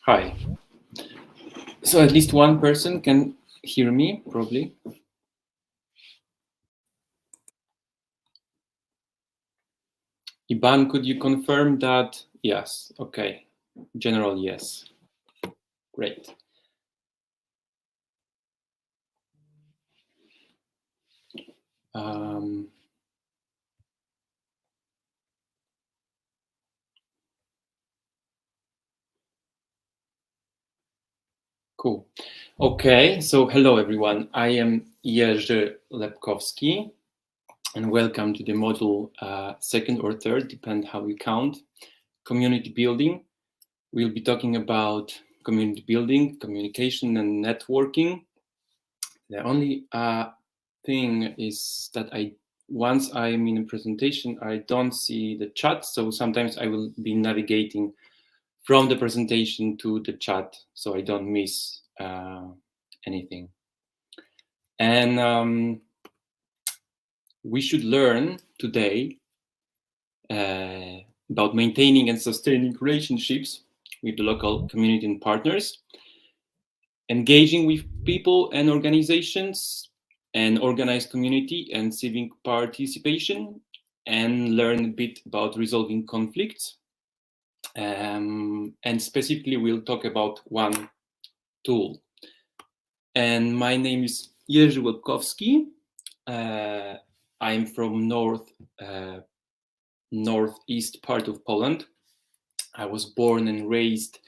Hi. So at least one person can hear me, probably. Iban, could you confirm that? Yes. Okay. General, yes. Great. Cool. Okay. So hello, everyone. I am Jerzy Lepkowski, and welcome to the module second or third, depend how you count, community building. We'll be talking about community building, communication, and networking. The only thing is that once I'm in a presentation, I don't see the chat. So sometimes I will be navigating from the presentation to the chat so I don't miss anything. And we should learn today about maintaining and sustaining relationships with the local community and partners, engaging with people and organizations, and organized community and civic participation, and learn a bit about resolving conflicts. And specifically, we'll talk about one tool. And my name is Jerzy Łebkowski. I'm from northeast part of Poland. I was born and raised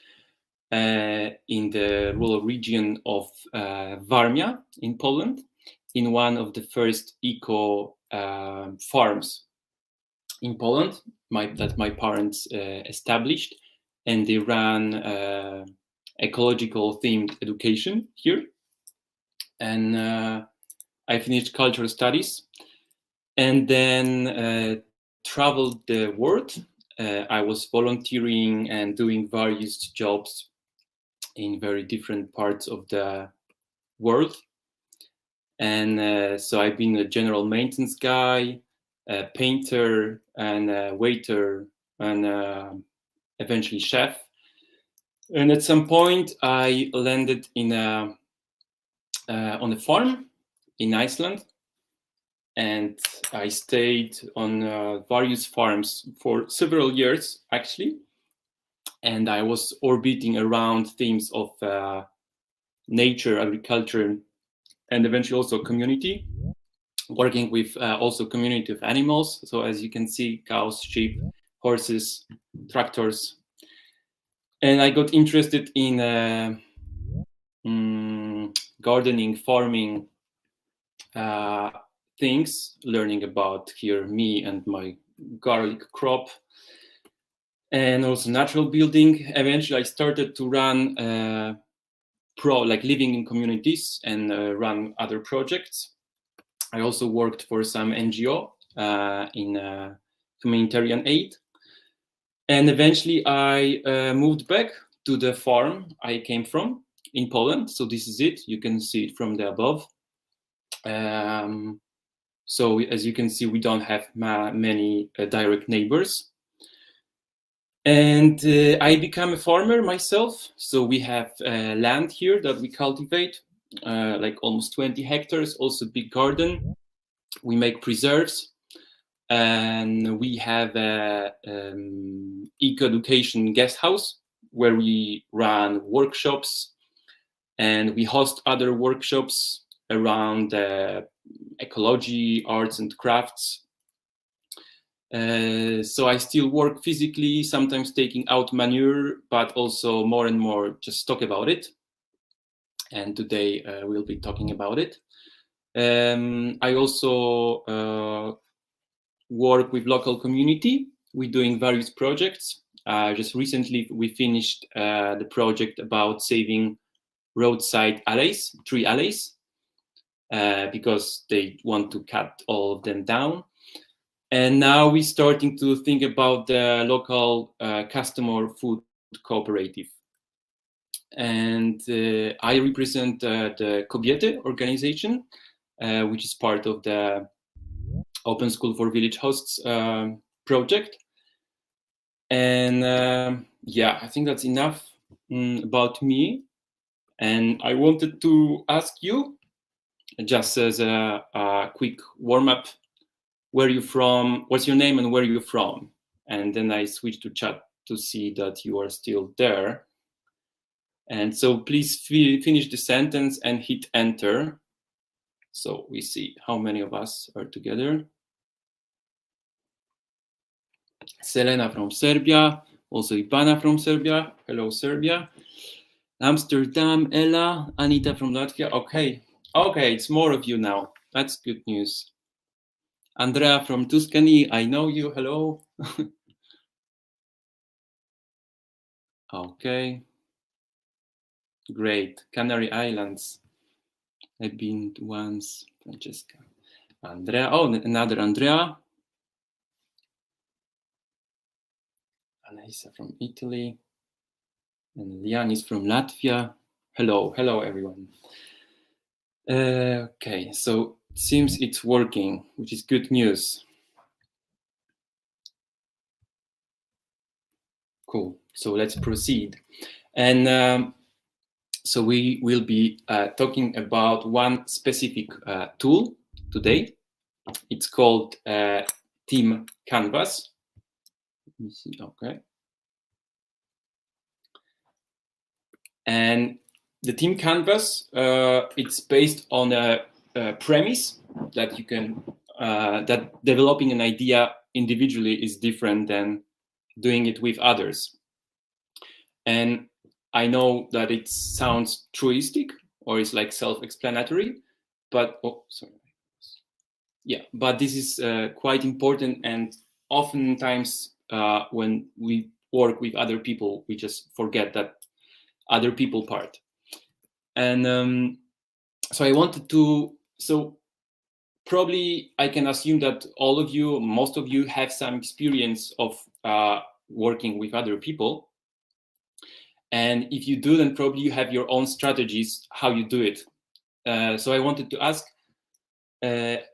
in the rural region of Warmia in Poland, in one of the first eco farms in Poland that my parents established, and they ran ecological themed education here. And I finished cultural studies and then traveled the world. I was volunteering and doing various jobs in very different parts of the world. And so I've been a general maintenance guy, a painter, and a waiter, and eventually chef. And at some point, I landed on a farm in Iceland, and I stayed on various farms for several years, actually. And I was orbiting around themes of nature, agriculture, and eventually also community, working with also community of animals. So as you can see, cows, sheep, horses, tractors. And I got interested in gardening, farming things, learning about here me and my garlic crop, and also natural building. Eventually I started to run living in communities and run other projects. I also worked for some NGO in humanitarian aid. And eventually I moved back to the farm I came from in Poland. So this is it. You can see it from the above. So as you can see, we don't have many direct neighbors. And I became a farmer myself. So we have land here that we cultivate, like almost 20 hectares, also big garden. We make preserves. And we have a eco-education guest house where we run workshops, and we host other workshops around ecology, arts and crafts. So I still work physically, sometimes taking out manure, but also more and more just talk about it. And today we'll be talking about it. I also work with local community. We're doing various projects. Just recently, we finished the project about saving roadside alleys, tree alleys, because they want to cut all of them down. And now we're starting to think about the local customer food cooperative. And I represent the Kobiety organization, which is part of the Open School for Village Hosts project. And yeah, I think that's enough about me, and I wanted to ask you, just as a quick warm-up, where you from, what's your name and where you're from? And then I switched to chat to see that you are still there. And so please finish the sentence and hit enter. So we see how many of us are together. Selena from Serbia, also Ivana from Serbia. Hello, Serbia. Amsterdam, Ella, Anita from Latvia. Okay, it's more of you now. That's good news. Andrea from Tuscany, I know you. Hello. Okay. Great. Canary Islands. I've been once. Francesca. Andrea. Oh, another Andrea. Anaisa from Italy. And Lianis from Latvia. Hello, everyone. Okay, so it seems it's working, which is good news. Cool. So let's proceed. And so we will be talking about one specific tool today. It's called Team Canvas. Let me see. Okay. And the Team Canvas, it's based on a premise that you can that developing an idea individually is different than doing it with others. And I know that it sounds truistic or it's like self-explanatory, but but this is quite important. And oftentimes when we work with other people, we just forget that other people part. And so I wanted to, so probably I can assume that all of you, most of you have some experience of working with other people. And if you do, then probably you have your own strategies, how you do it. So I wanted to ask that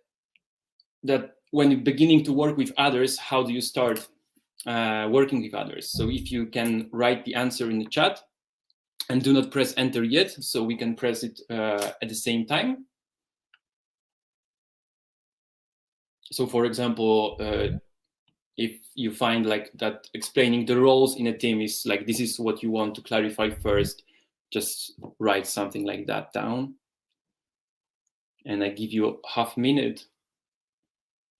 when you're beginning to work with others, how do you start working with others? So if you can write the answer in the chat and do not press enter yet, so we can press it at the same time. So for example, if you find like that explaining the roles in a team is like, this is what you want to clarify first, just write something like that down. And I give you a half minute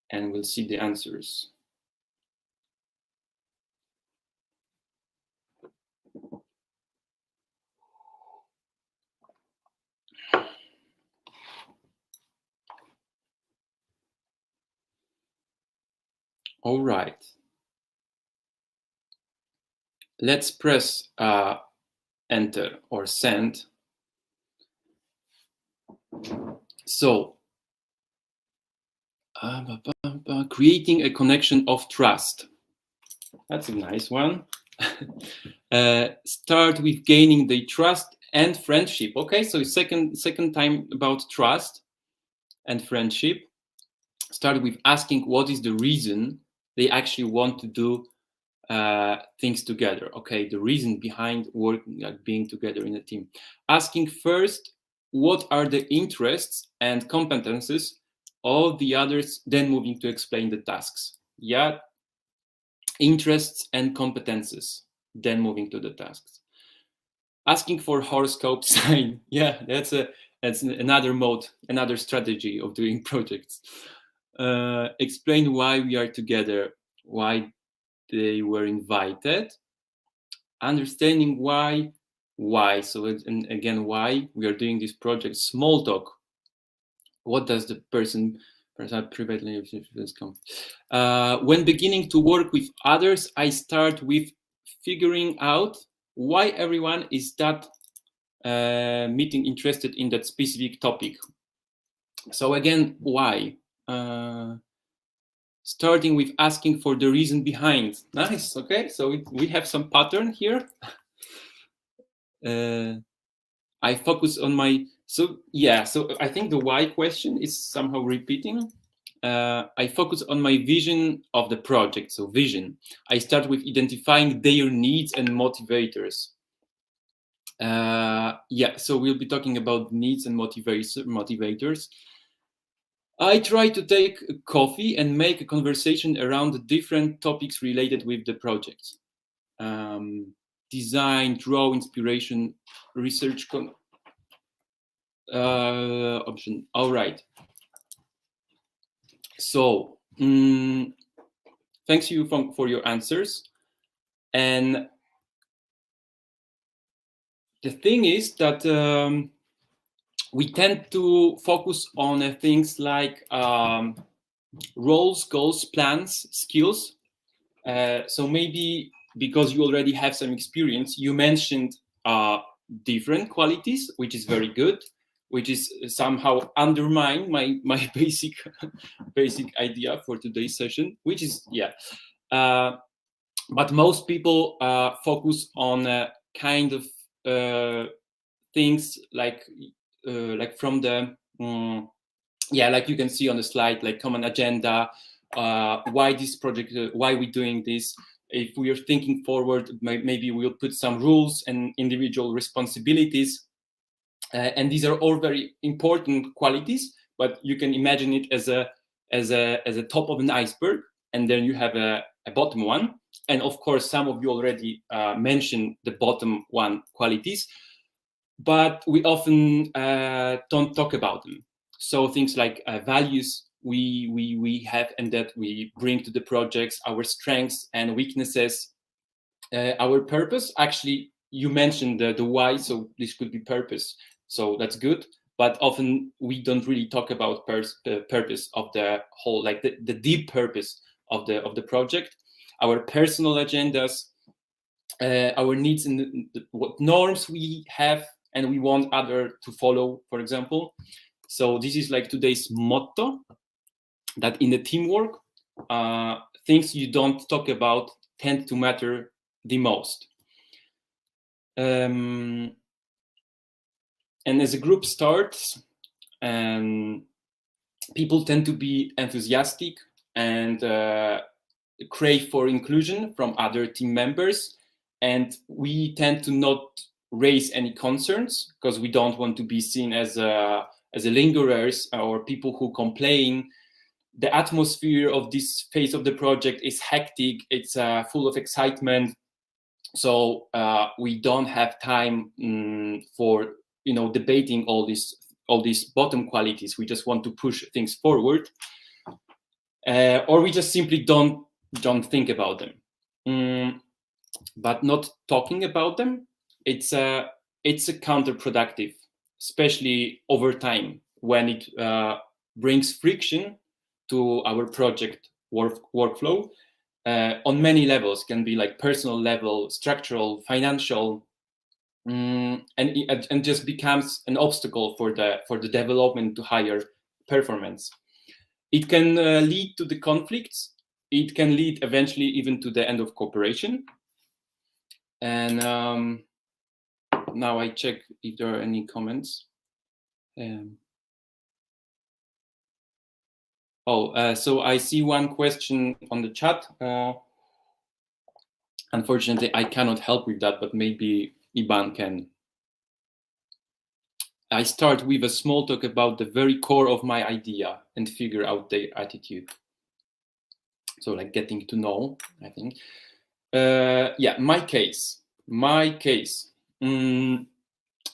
and we'll see the answers. All right. Let's press enter or send. So, creating a connection of trust. That's a nice one. Start with gaining the trust and friendship. Okay, so second time about trust and friendship. Start with asking what is the reason they actually want to do things together. Okay, the reason behind working, like being together in a team. Asking first, what are the interests and competences of the others, then moving to explain the tasks. Yeah, interests and competences, then moving to the tasks. Asking for horoscope sign. Yeah, that's another mode, another strategy of doing projects. Explain why we are together, why they were invited, understanding why. So and again, why we are doing this project. Small talk. What does the person privately come? When beginning to work with others, I start with figuring out why everyone is that meeting interested in that specific topic. So again, why? Starting with asking for the reason behind. Nice. Okay, so we have some pattern here. I focus on my, so I think the why question is somehow repeating. I focus on my vision of the project. So vision. I start with identifying their needs and motivators. Yeah, so we'll be talking about needs and motivators. I try to take coffee and make a conversation around the different topics related with the project. Design, draw, inspiration, research option. All right. So thanks you for your answers. And the thing is that we tend to focus on things like roles, goals, plans, skills. So maybe because you already have some experience, you mentioned different qualities, which is very good, which is somehow undermine my basic idea for today's session, which is but most people focus on kind of things like from the like you can see on the slide, like common agenda, why this project, why we're doing this. If we are thinking forward, maybe we'll put some rules and individual responsibilities, and these are all very important qualities. But you can imagine it as a top of an iceberg, and then you have a bottom one. And of course, some of you already mentioned the bottom one qualities, but we often don't talk about them. So things like values we have and that we bring to the projects, our strengths and weaknesses, our purpose. Actually, you mentioned the why, so this could be purpose. So that's good. But often we don't really talk about the purpose of the whole, like the deep purpose of the project, our personal agendas, our needs and what norms we have and we want other to follow, for example. So this is like today's motto, that in the teamwork, things you don't talk about tend to matter the most. And as a group starts, people tend to be enthusiastic and crave for inclusion from other team members. And we tend to not raise any concerns because we don't want to be seen as lingerers or people who complain. The atmosphere of this phase of the project is hectic. It's full of excitement. So we don't have time for debating all these bottom qualities. We just want to push things forward, or we just simply don't think about them. But not talking about them, it's a counterproductive, especially over time when it brings friction to our project workflow on many levels. Can be like personal level, structural, financial, and just becomes an obstacle for the development to higher performance. It can lead to the conflicts. It can lead eventually even to the end of cooperation. And now I check if there are any comments. So I see one question on the chat. Unfortunately, I cannot help with that, but maybe Iban can. I start with a small talk about the very core of my idea and figure out their attitude. So like getting to know, I think. My case.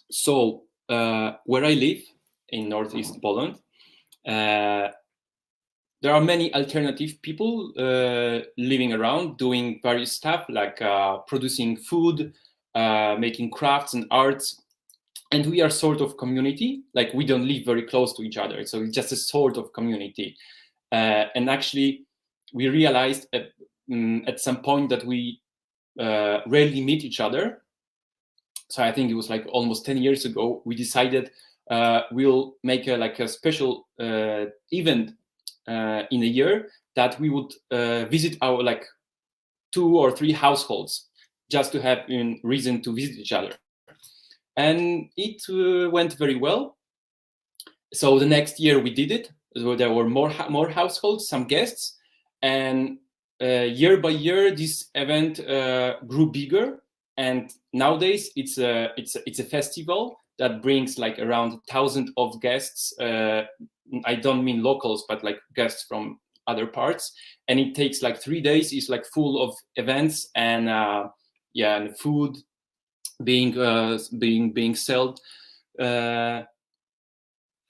So where I live in Northeast Poland, there are many alternative people living around doing various stuff like producing food, making crafts and arts. And we are sort of community, like we don't live very close to each other. So it's just a sort of community. And actually, we realized at some point that we rarely meet each other. So I think it was like almost 10 years ago, we decided we'll make a special event in a year that we would visit our 2 or 3 households just to have a reason to visit each other. And it went very well. So the next year we did it. So there were more households, some guests, and year by year this event grew bigger. And nowadays it's a festival that brings like around 1,000 of guests. I don't mean locals, but like guests from other parts. And it takes like 3 days. It's like full of events and and food being sold.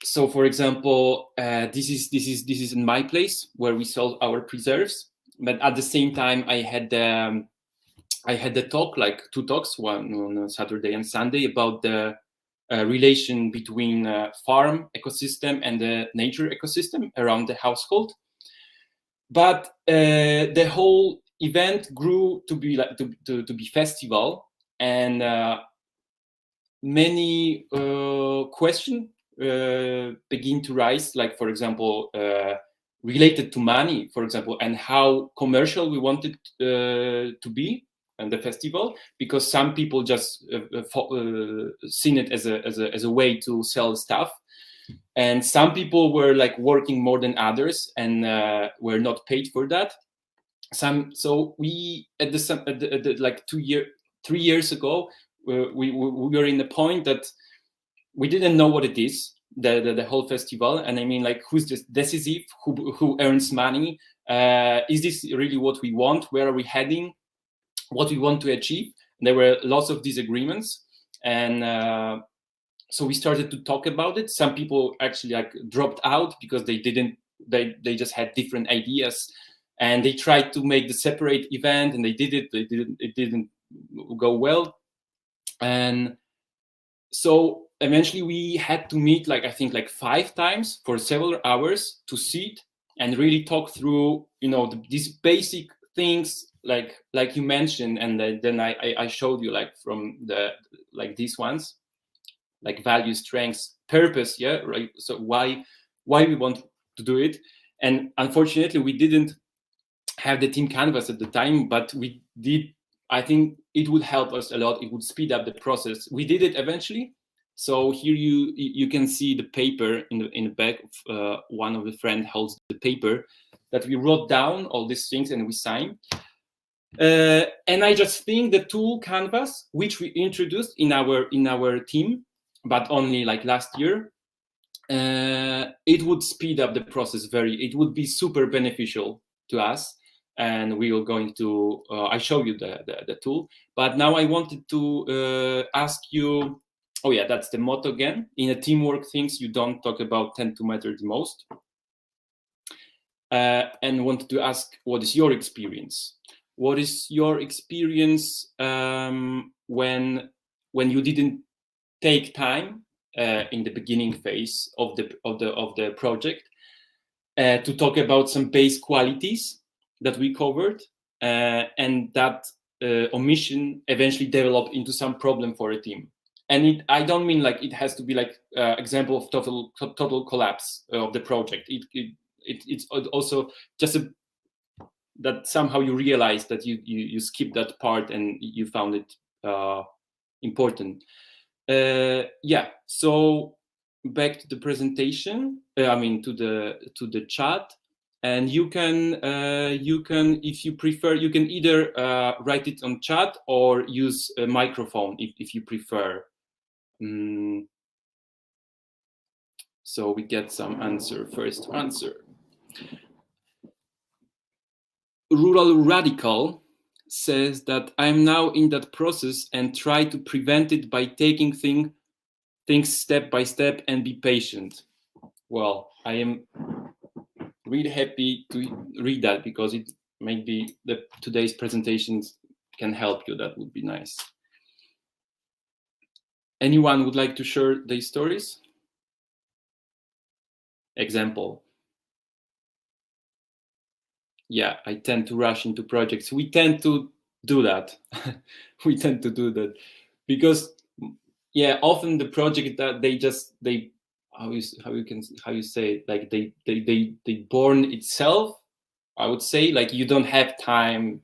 So, for example, this is in my place where we sell our preserves. But at the same time, I had the talk, like 2 talks, one on Saturday and Sunday, about the relation between farm ecosystem and the nature ecosystem around the household. But the whole event grew to be like to be festival, and many questions begin to rise, like, for example, related to money, for example, and how commercial we want it to be and the festival, because some people just seen it as a way to sell stuff, and some people were like working more than others and were not paid for that. So we at the like 3 years ago, we were in the point that we didn't know what it is, the whole festival. And I mean, like, who's this decisive, who earns money, is this really what we want, where are we heading, what we want to achieve? And there were lots of disagreements, and so we started to talk about it. Some people actually like dropped out because they just had different ideas, and they tried to make the separate event, and it didn't go well. And so eventually we had to meet, like, I think like 5 times for several hours to sit and really talk through, these basic things, like you mentioned. And then I showed you, like, from these ones, like value, strengths, purpose. Yeah, right. So why we want to do it. And unfortunately we didn't have the team canvas at the time, but we did. I think it would help us a lot. It would speed up the process. We did it eventually. So here you can see the paper in the back of one of the friend holds the paper that we wrote down all these things and we signed. And I just think the tool canvas, which we introduced in our team, but only like last year, it would speed up the process it would be super beneficial to us. And we are going to I show you the tool. But now I wanted to ask you, oh yeah, that's the motto again: in a teamwork, things you don't talk about tend to matter the most. And wanted to ask, what is your experience? What is your experience when you didn't take time in the beginning phase of the project to talk about some base qualities that we covered, and that omission eventually developed into some problem for a team? And I don't mean like it has to be like example of total collapse of the project. It's also just that somehow you realize that you skipped that part and you found it important. Yeah. So back to the presentation. To the chat, and you can if you prefer, you can either write it on chat or use a microphone if you prefer. So we get some first answer. Rural Radical says that I'm now in that process and try to prevent it by taking things step by step and be patient. Well, I am really happy to read that, because it maybe today's presentations can help you. That would be nice. Anyone would like to share their stories? Example. Yeah, I tend to rush into projects. We tend to do that. Because often the project that they how you say it, like they born itself. I would say, like, you don't have time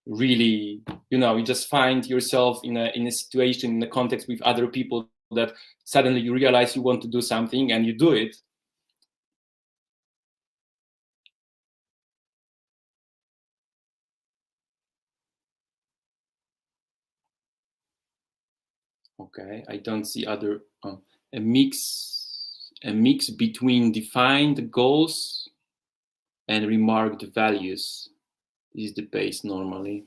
really, you just find yourself in a situation, in a context with other people, that suddenly you realize you want to do something and you do it. Okay, I don't see other a mix between defined goals and remarked values. This is the base normally.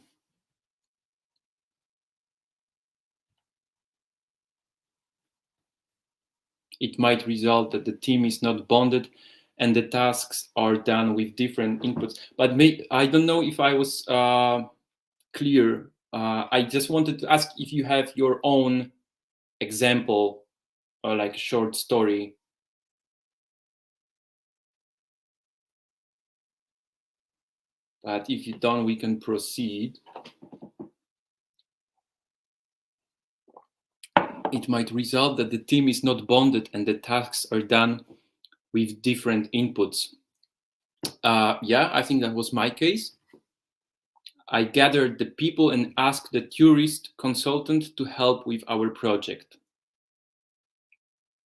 It might result that the team is not bonded and the tasks are done with different inputs. But I don't know if I was clear. I just wanted to ask if you have your own example or like a short story. But if you don't, we can proceed. It might result that the team is not bonded and the tasks are done with different inputs. Yeah, I think that was my case. I gathered the people and asked the tourist consultant to help with our project.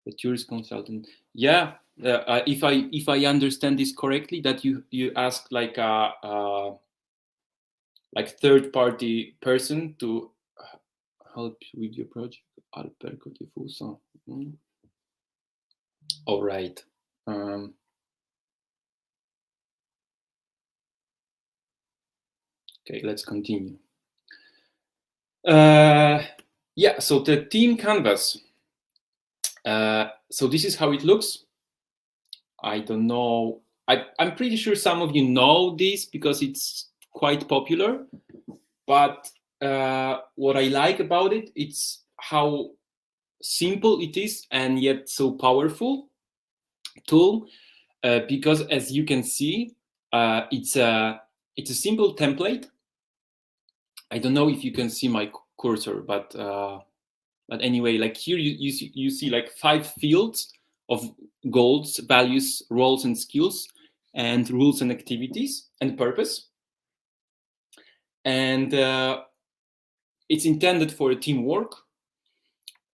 The tourist consultant. Yeah, if I understand this correctly, that you ask like a like third party person to help with your project. Albergo diffuso. All right. Okay, let's continue. Yeah, so the team canvas. So this is how it looks. I don't know. I'm pretty sure some of you know this because it's quite popular. But what I like about it, it's how simple it is and yet so powerful tool. Because as you can see, it's a simple template. I don't know if you can see my cursor, but anyway, like here you see like 5 fields of goals, values, roles and skills, and rules and activities and purpose. And it's intended for teamwork.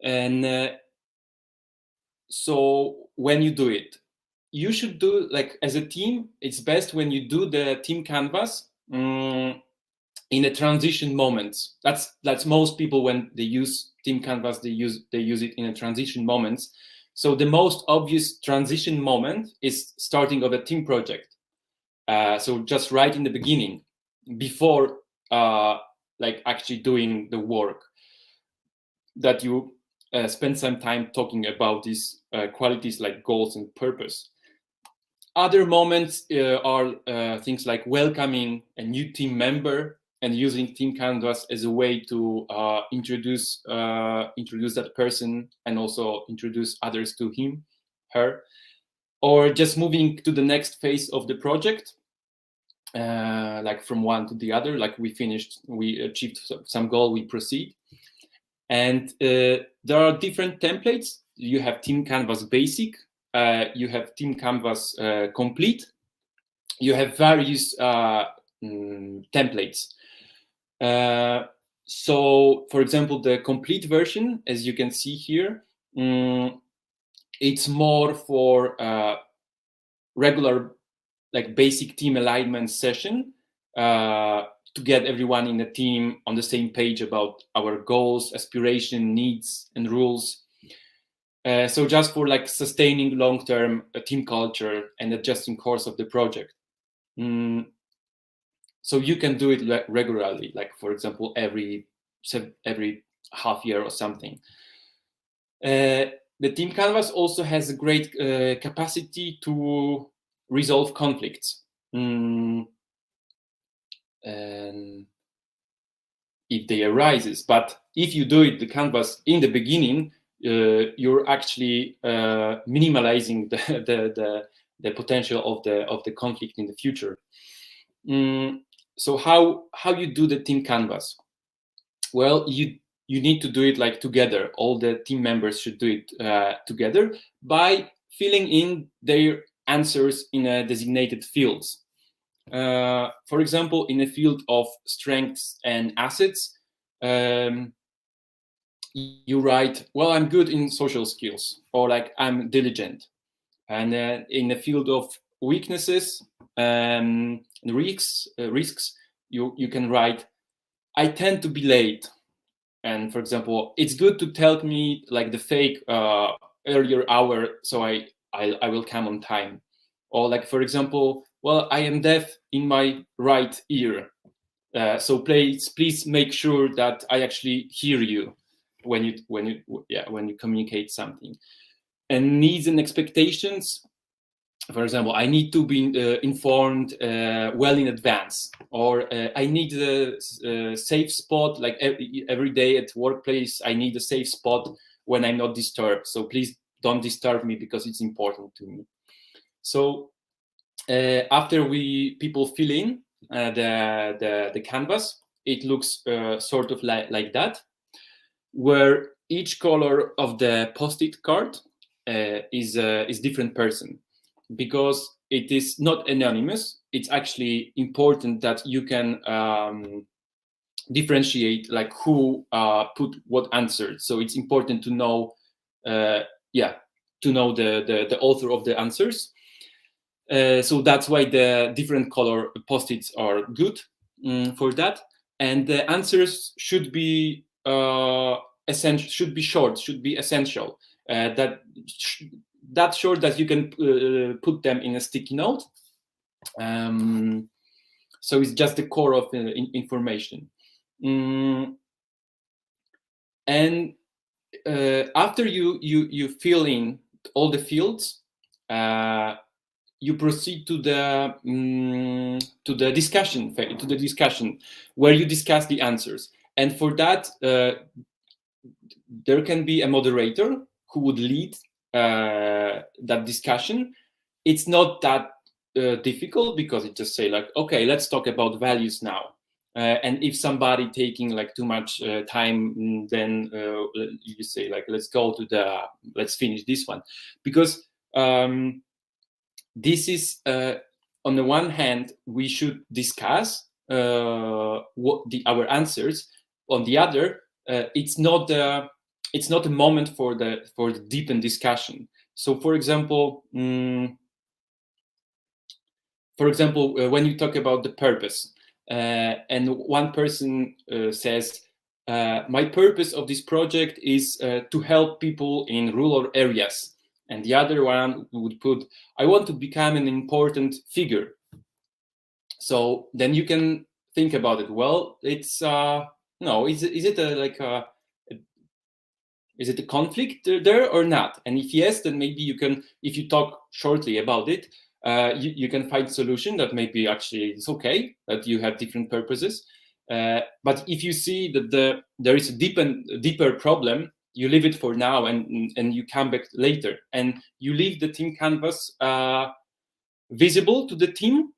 And so when you do it, you should do like as a team. It's best when you do the team canvas in a transition moments. That's most people when they use team canvas, they use it in a transition moments. So the most obvious transition moment is starting of a team project. So just right in the beginning, before like actually doing the work, that you spend some time talking about these qualities like goals and purpose. Other moments are things like welcoming a new team member and using team canvas as a way to introduce that person and also introduce others to him, her, or just moving to the next phase of the project, like from one to the other. Like we achieved some goal, we proceed. And there are different templates. You have team canvas basic, you have team canvas complete, you have various templates. So for example, the complete version, as you can see here, it's more for regular like basic team alignment session to get everyone in the team on the same page about our goals, aspiration, needs, and rules. So just for like sustaining long-term team culture and adjusting course of the project. So you can do it regularly, like for example, every half year or something. The team canvas also has a great capacity to resolve conflicts. And if they arises, but if you do it the canvas in the beginning, you're actually minimalizing the potential of the conflict in the future. So how you do the team canvas? Well, you need to do it like together. All the team members should do it together by filling in their answers in a designated fields. For example, in a field of strengths and assets, you write, well, I'm good in social skills, or like I'm diligent. And in the field of weaknesses and risks, you can write, I tend to be late, And for example, it's good to tell me like the fake earlier hour, so I will come on time. Or like, for example, well, I am deaf in my right ear, so please make sure that I actually hear you when you communicate something. And needs and expectations, for example, I need to be informed well in advance, or I need a safe spot, like every day at workplace I need a safe spot when I'm not disturbed, so please don't disturb me because it's important to me. So after people fill in the canvas, it looks sort of like that, where each color of the post-it card is different person, because it is not anonymous. It's actually important that you can differentiate like who put what answer. So it's important to know, to know the author of the answers. So that's why the different color post-its are good for that. And the answers should be essential, should be short, should be essential. That short that you can put them in a sticky note. So it's just the core of information. And after you fill in all the fields, you proceed to the discussion phase, to the discussion where you discuss the answers. And for that, there can be a moderator who would lead that discussion. It's not that difficult, because it just say like, okay, let's talk about values now. And if somebody taking like too much time, then you say like, let's finish this one, because this is on the one hand we should discuss our answers. On the other, it's not a moment for the deepened discussion. So for example, when you talk about the purpose, and one person says, my purpose of this project is to help people in rural areas, and the other one would put, I want to become an important figure. So then you can think about it. Well, it's no, is it is it a conflict there or not? And if yes, then maybe you can, if you talk shortly about it, you can find solution that maybe actually it's okay that you have different purposes. But if you see that there is a deeper problem, you leave it for now, and you come back later, and you leave the team canvas visible to the team,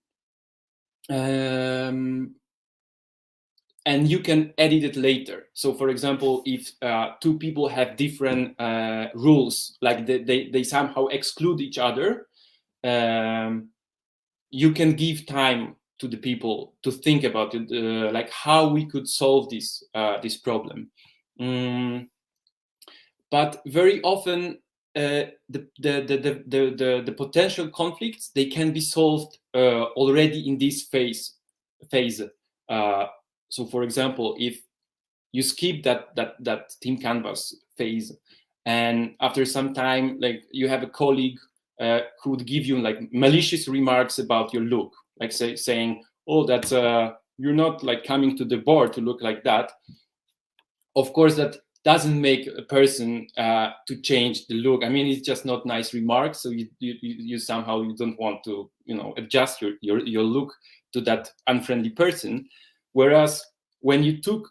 and you can edit it later. So for example, if two people have different rules, like they somehow exclude each other, you can give time to the people to think about it, like how we could solve this problem. But very often the potential conflicts, they can be solved already in this phase. So for example, if you skip that team canvas phase, and after some time, like you have a colleague who would give you like malicious remarks about your look, like saying, oh, that's you're not like coming to the board to look like that. Of course, that doesn't make a person to change the look. I mean, it's just not nice remarks. So you somehow you don't want to adjust your look to that unfriendly person. Whereas when you took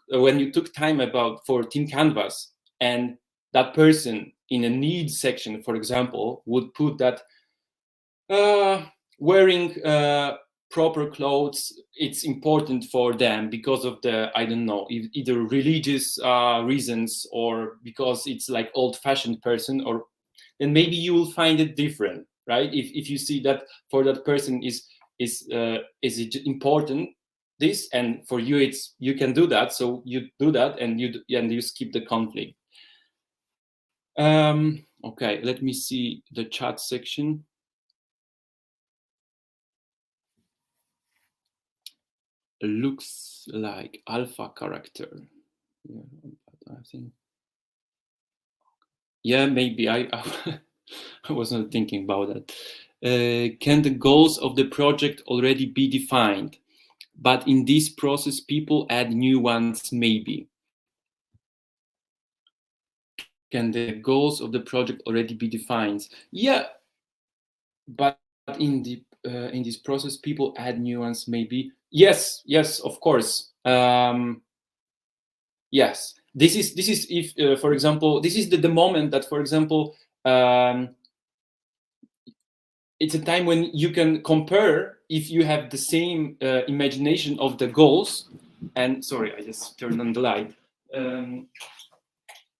time for team canvas, and that person in a needs section, for example, would put that wearing proper clothes, it's important for them because of the, I don't know, either religious reasons, or because it's like old-fashioned person, or then maybe you will find it different, right? If you see that for that person is it important this, and for you you can do that, so you do that, and you skip the conflict. Okay, let me see the chat section. Looks like alpha character. Yeah, I think. Yeah, maybe I I was not thinking about that. Can the goals of the project already be defined? But in this process, people add new ones, maybe. Can the goals of the project already be defined? Yeah, but in this process, people add new ones, maybe. Yes, yes, of course. Yes, this is if, for example, this is the moment that, for example, it's a time when you can compare if you have the same imagination of the goals. And sorry, I just turned on the light.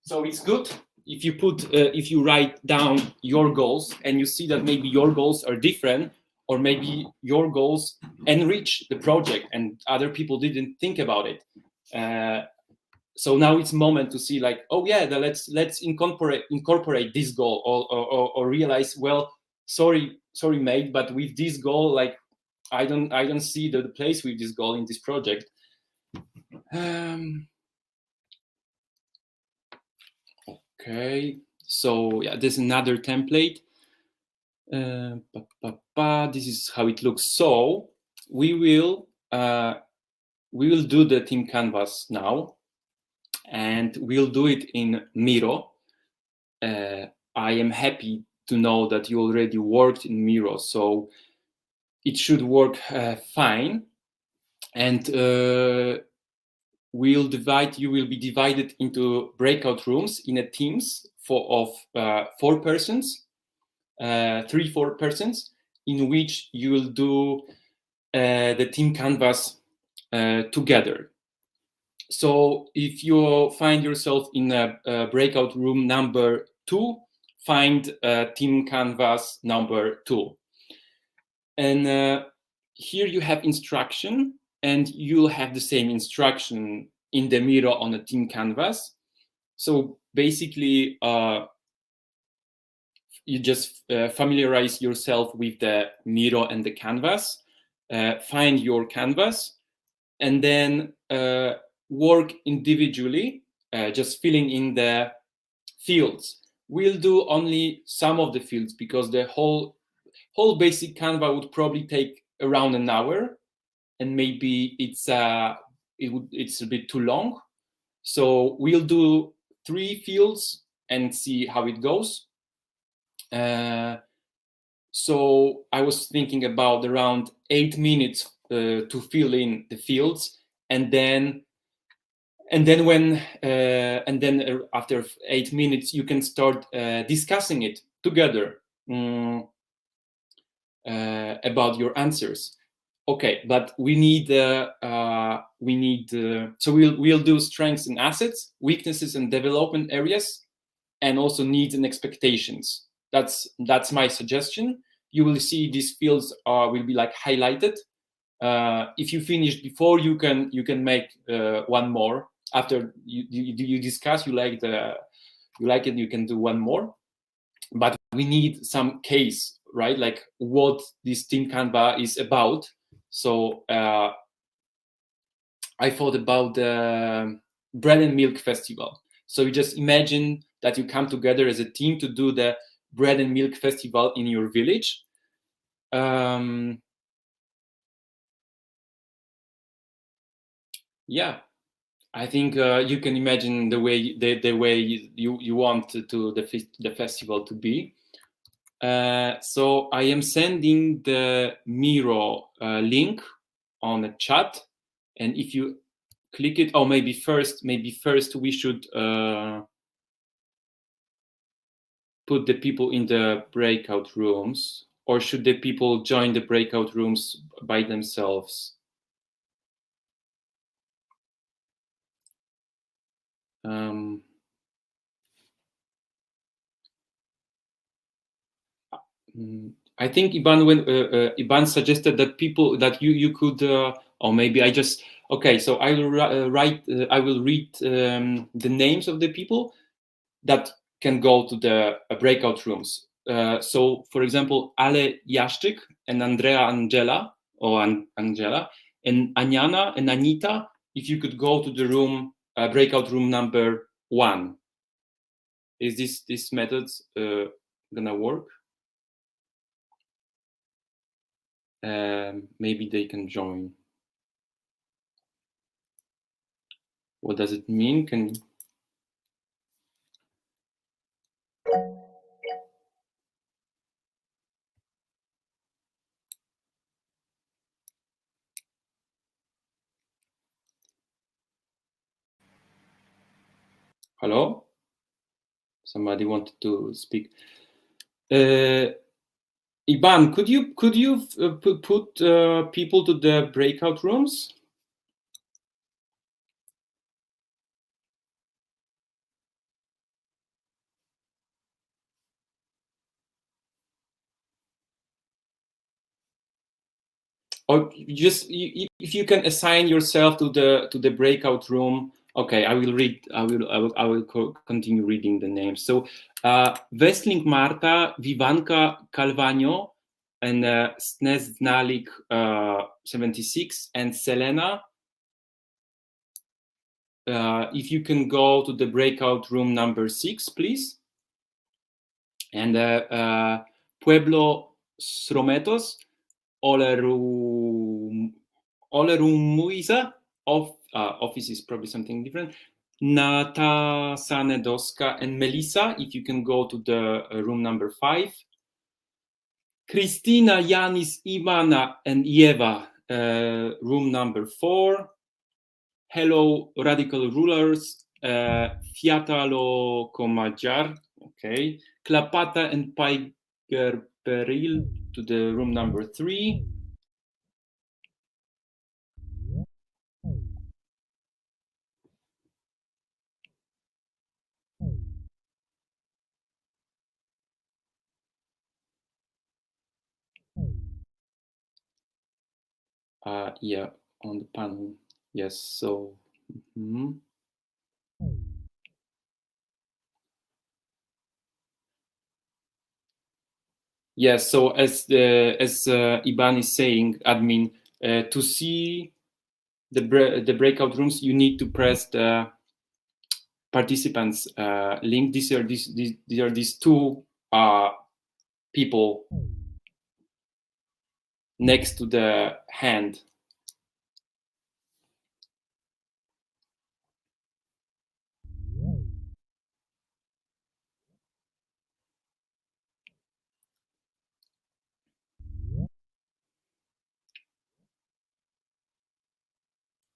So it's good if you if you write down your goals and you see that maybe your goals are different, or maybe your goals enrich the project and other people didn't think about it. So now it's moment to see, like, oh yeah, let's incorporate this goal, or realize, well, sorry mate, but with this goal, like, I don't see the place with this goal in this project. Okay, so yeah, there's another template. This is how it looks. So we will do the team canvas now, and we'll do it in Miro. I am happy to know that you already worked in Miro, so it should work fine. And you will be divided into breakout rooms in a teams of 4 persons, 3-4 persons, in which you will do the team canvas together. So if you find yourself in a breakout room number 2, find team canvas number 2. And here you have instruction, and you'll have the same instruction in the Miro on a team canvas. So basically, you just familiarize yourself with the Miro and the canvas, find your canvas, and then work individually, just filling in the fields. We'll do only some of the fields because the whole basic Canva would probably take around an hour, and maybe it's a bit too long. So we'll do 3 fields and see how it goes. So I was thinking about around 8 minutes to fill in the fields, and then after 8 minutes you can start discussing it together, about your answers. Okay, but we need so we'll do strengths and assets, weaknesses and development areas, and also needs and expectations. That's my suggestion. You will see these fields will be like highlighted. If you finish before, you can make one more. After you discuss, you like it, you can do one more. But we need some case, right? Like what this Team Canva is about. So I thought about the Bread and Milk Festival. So you just imagine that you come together as a team to do the Bread and Milk Festival in your village. Yeah, I think you can imagine the way you want the festival to be. So I am sending the Miro link on a chat, and if you click it, oh, maybe first we should put the people in the breakout rooms, or should the people join the breakout rooms by themselves? I think Iban, when Iban suggested that you could, or maybe I just, okay. So I will I will read the names of the people that can go to the breakout rooms. So, for example, Ale Jaszczyk and Andrea Angela, Angela, and Aniana and Anita. If you could go to the room, breakout room number A2.1. Is this method gonna work? Maybe they can join. What does it mean? Hello? Somebody wanted to speak. Iban, could you put people to the breakout rooms? Or just if you can assign yourself to the breakout room. Okay, I will read. I will continue reading the names. So, Westling Marta, Vivanka Calvano, and Sneznalik 76, and Selena. If you can go to the breakout room number 6, please. And Pueblo Srometos, Olerumuiza, office is probably something different. Nata Sanedoska and Melissa, if you can go to the room number 5. Christina, Yanis, Ivana, and Eva, room number 4. Hello, Radical Rulers, Fiatalo Komajar, okay. Klapata and Piger Peril to the room number 3. Yeah, on the panel. Yes, so. Yes, so as Iban is saying, admin, to see the breakout rooms, you need to press the participants link. These are these two people next to the hand.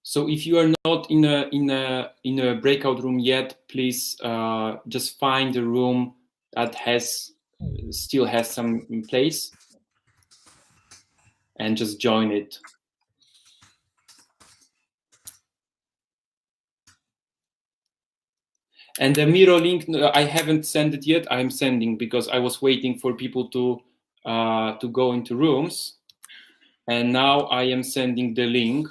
So if you are not in a breakout room yet, please just find a room that still has some in place and just join it. And the Miro link, I haven't sent it yet. I'm sending because I was waiting for people to go into rooms, and now I am sending the link.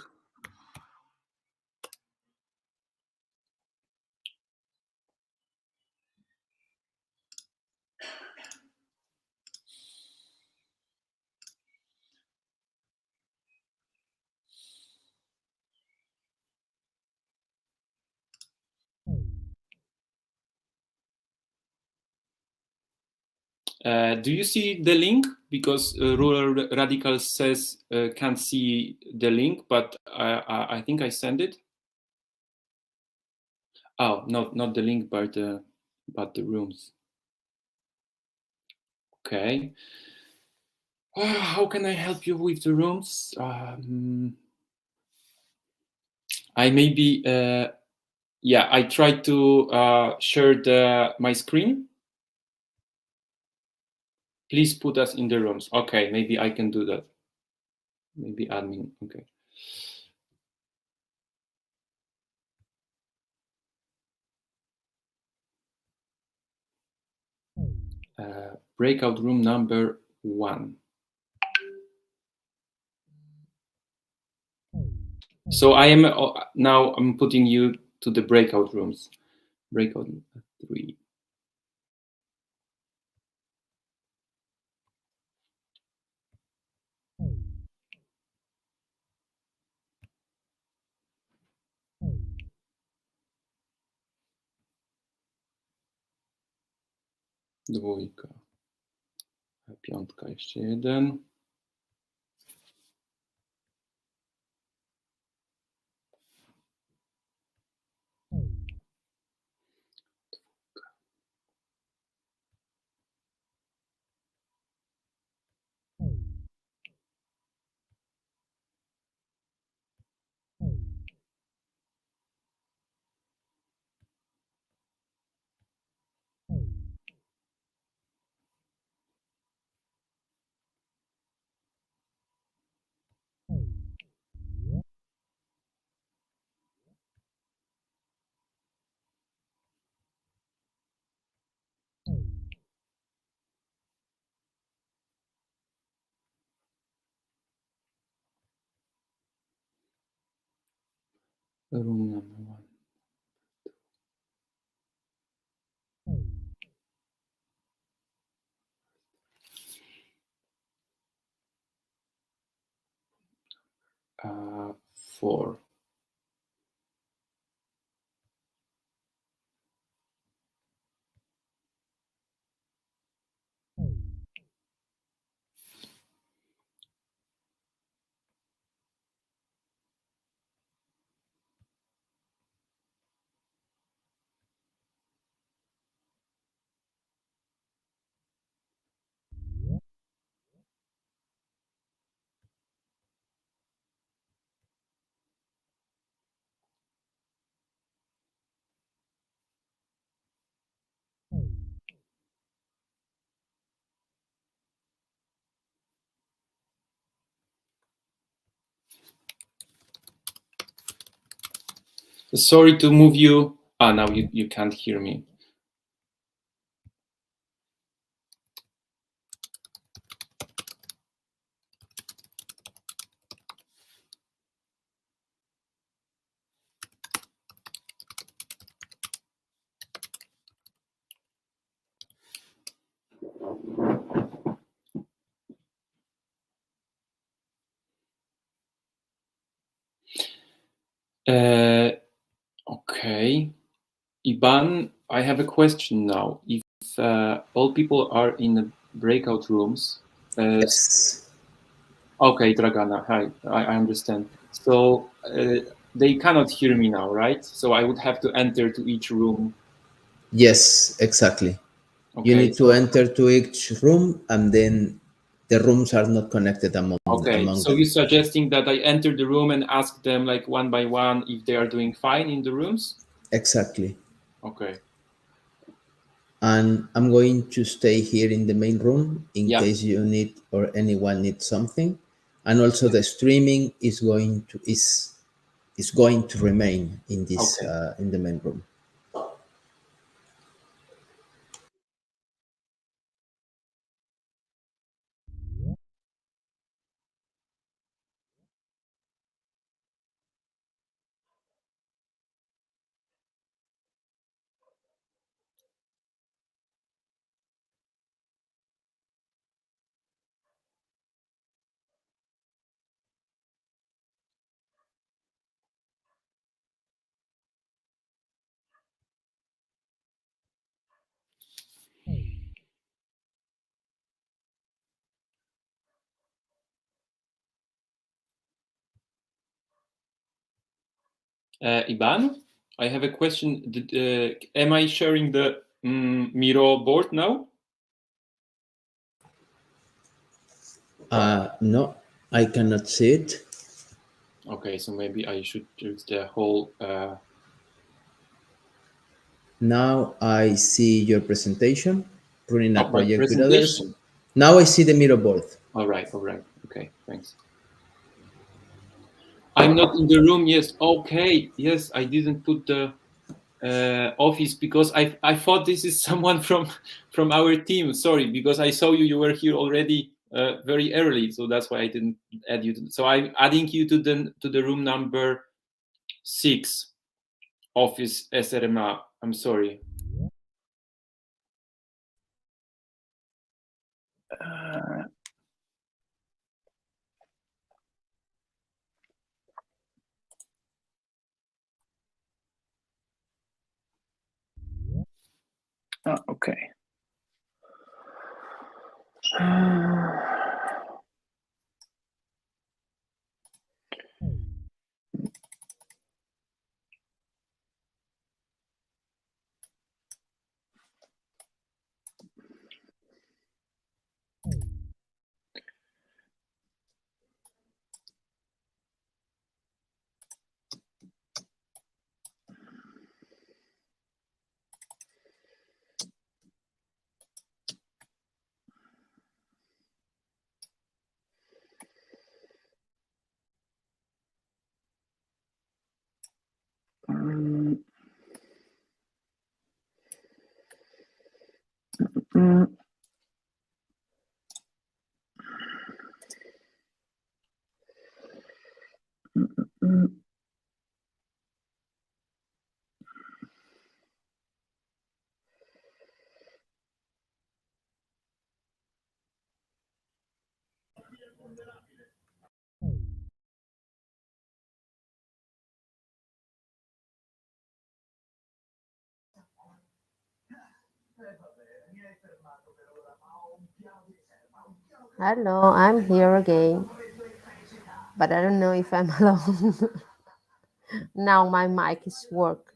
Do you see the link? Because Rural Radical says can't see the link, but I think I sent it. Oh, not the link, but the rooms. Okay. How can I help you with the rooms? I maybe yeah, I tried to share my screen. Please put us in the rooms. Okay, maybe I can do that. Maybe admin. Okay. Breakout room number 1. So I am now. I'm putting you to the breakout rooms. Breakout 3. Dwójka. Piątka, jeszcze jeden. Room number 4. Sorry to move you. Now you can't hear me. Okay. Iban, I have a question now. If all people are in the breakout rooms. Yes. Okay, Dragana, hi, I understand. So they cannot hear me now, right? So I would have to enter to each room. Yes, exactly. You Okay, need to enter to each room, and then the rooms are not connected among so them. you're suggesting that I enter the room and ask them like one by one if they are doing fine in the rooms? Exactly. Okay. And I'm going to stay here in the main room in Yeah. case you need or anyone needs something. And also the streaming is going to remain in this Okay. in the main room. Iban, I have a question. Am I sharing the Miro board now? No, I cannot see it. Okay, so maybe I should choose the whole. Now I see your presentation running a My project with others. presentation. Now I see the mirror board. All right. Okay, thanks. I'm not in the room. Yes. Okay. Yes, I didn't put the office because I thought this is someone from our team. Sorry, because I saw you were here already very early, so that's why I didn't add you. So I'm adding you to the room number 6, office SRMA. I'm sorry. Okay. Hello, I'm here again, but I don't know if I'm alone. Now my mic is work.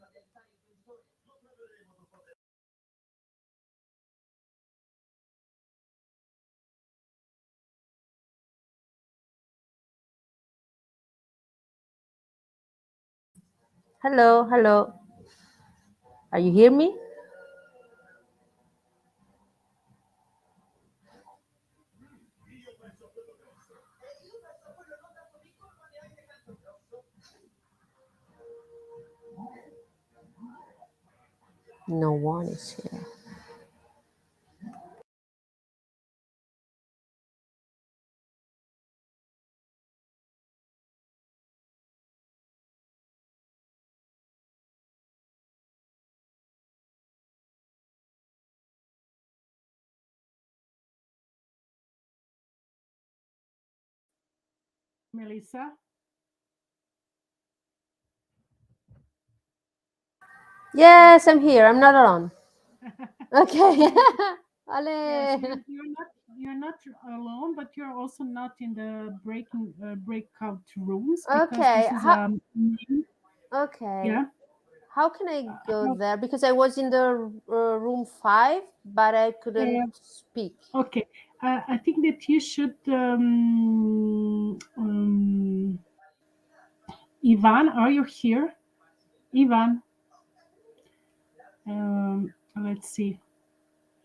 Hello, hello. Are you hear me? No one is here. Melissa? Yes, I'm here. I'm not alone. Okay. Yes, Ale. you're not alone, but you're also not in the breakout rooms because Okay. this is Okay. yeah. How can I go How, there? Because I was in the room 5, but I couldn't uh, speak. okay, I think that you should Ivan, are you here? Ivan, let's see.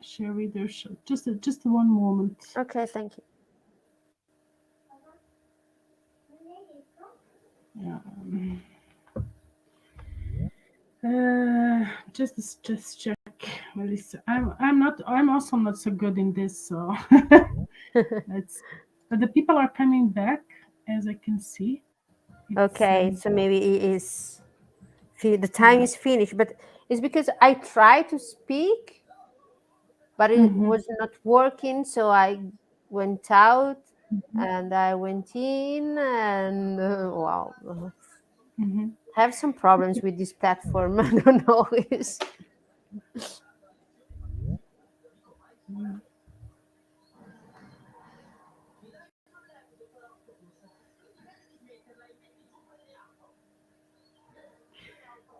Share reader show. Just one moment. Okay, thank you. Yeah. Just check, Melissa. I'm also not so good in this, so let's. But the people are coming back, as I can see. It Okay, says, so maybe it is the time yeah. is finished, but it's because I tried to speak, but it Mm-hmm, was not working, so I went out and I went in, and wow, mm-hmm. I have some problems with this platform. I don't know.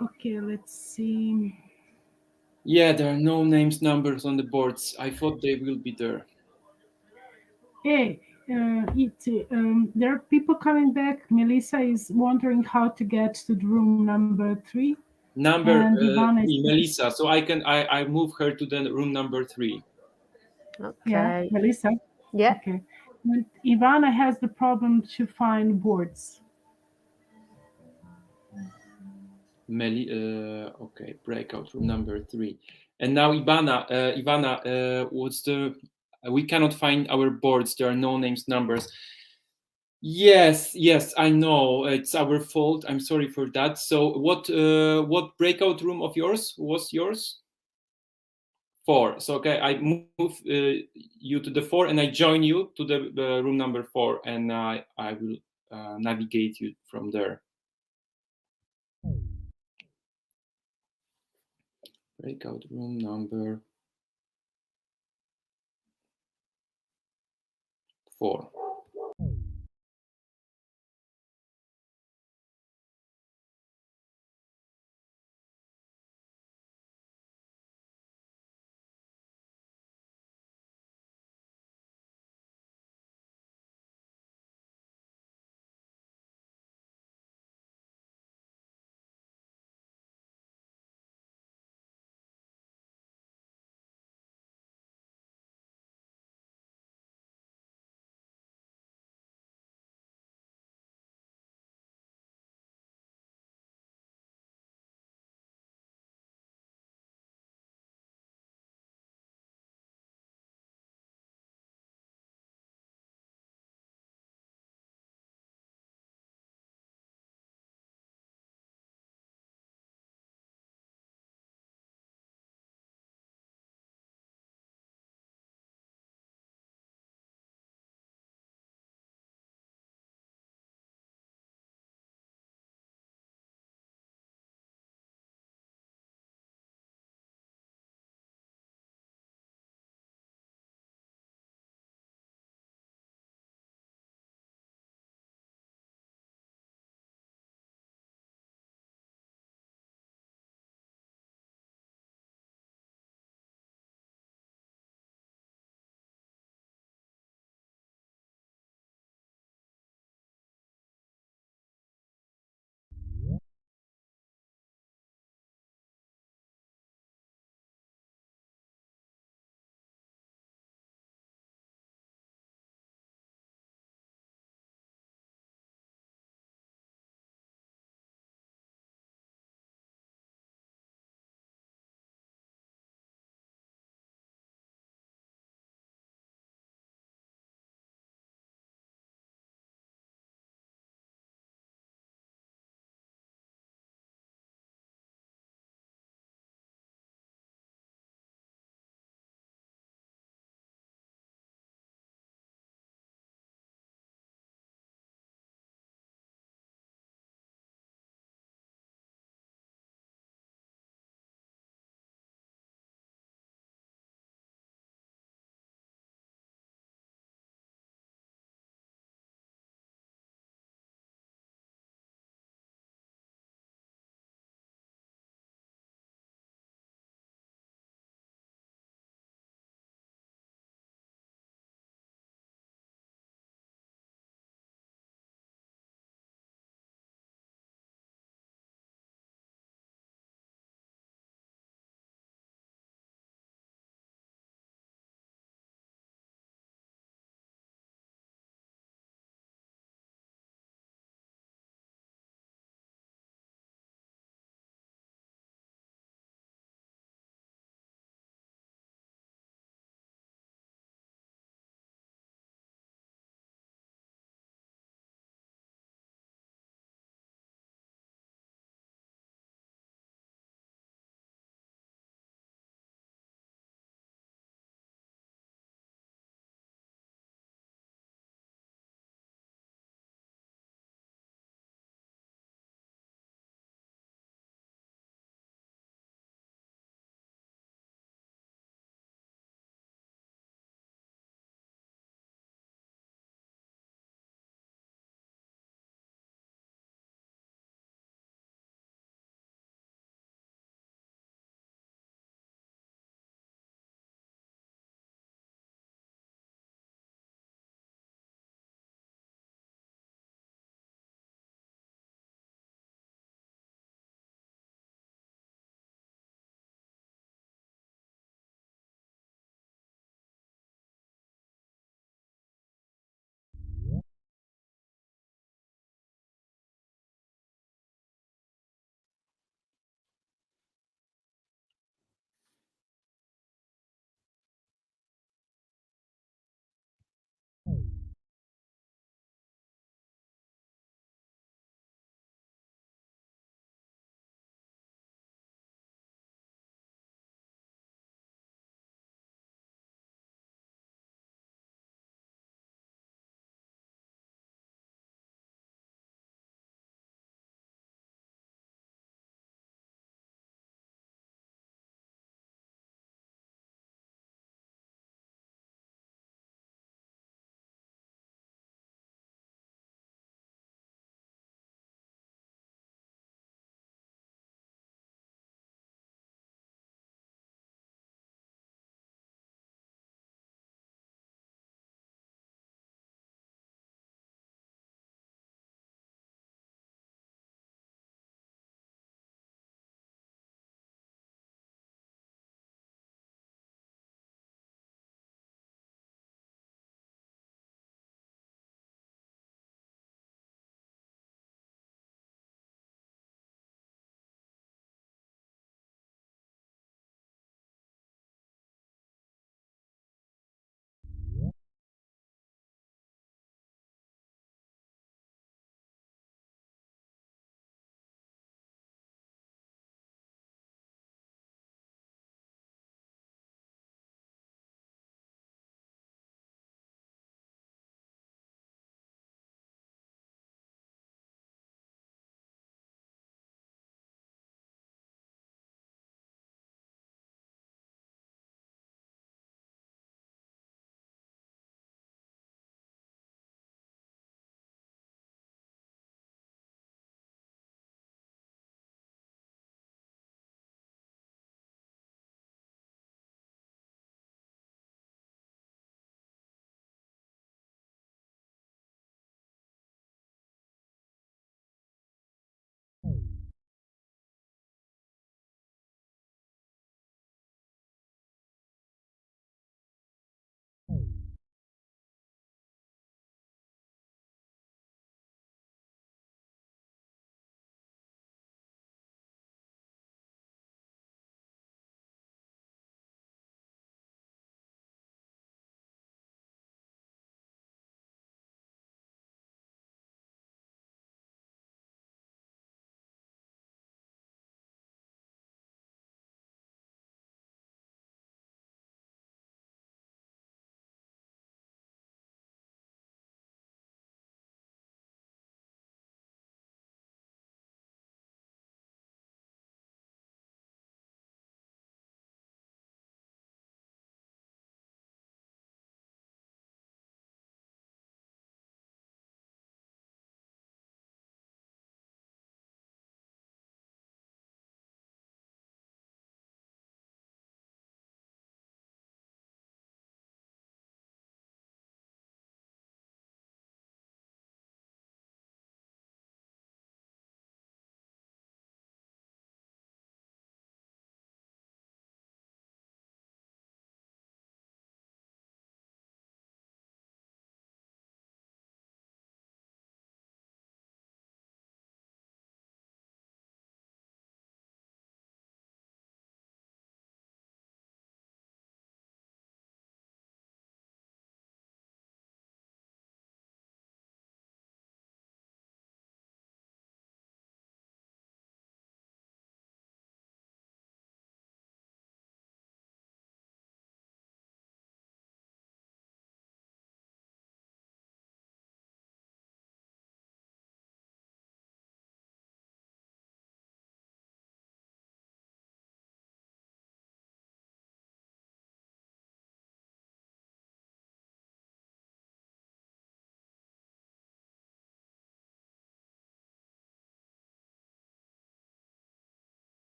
Okay, let's see. Yeah, there are no names, numbers on the boards. I thought they will be there. Hey, there are people coming back. Melissa is wondering how to get to the room number 3, Number and Ivana is three, Melissa. So I move her to the room number 3. yeah, Okay. Melissa. Yeah. Okay. And Ivana has the problem to find boards. Okay, breakout room number 3. And now Ivana, what's the? We cannot find our boards. There are no names, numbers. Yes, I know. It's our fault. I'm sorry for that. So what breakout room of yours was yours? 4. So okay, I move you to the 4, and I join you to the room number 4, and I will navigate you from there. Breakout room number 4.